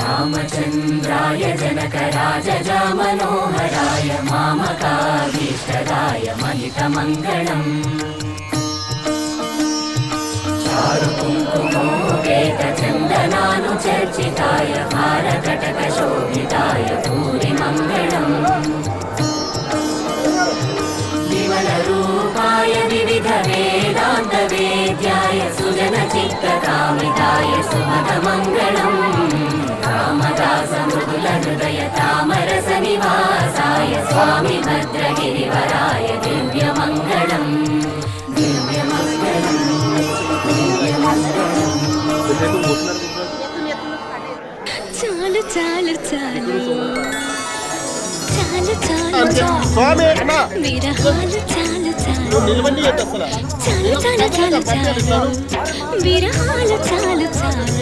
रामचन्द्राय जनकराजजा मनोहराय मामकाभीष्टदाय महितमङ्गलम् चारुकुङ्कुमोपेतचन्दनानुचर्चिताय हारकटकशोभिताय भूरिमङ्गलम् विमलरूपाय विविधवेदान्तवेद्याय सुजनचित्तकामिताय सुमदमङ्गलम् रामदासमृदुलहृदय तामरसनिवासाय स्वामि भद्रगिरिवराय दिव्यमङ्गलम् दिव्यमङ्गलम् చాలు చాలు చాలు చాలు చాలు విరహాలు చాలు చాలు చాలు చాలు చాలు చాలు విరహాలు చాలు చాలు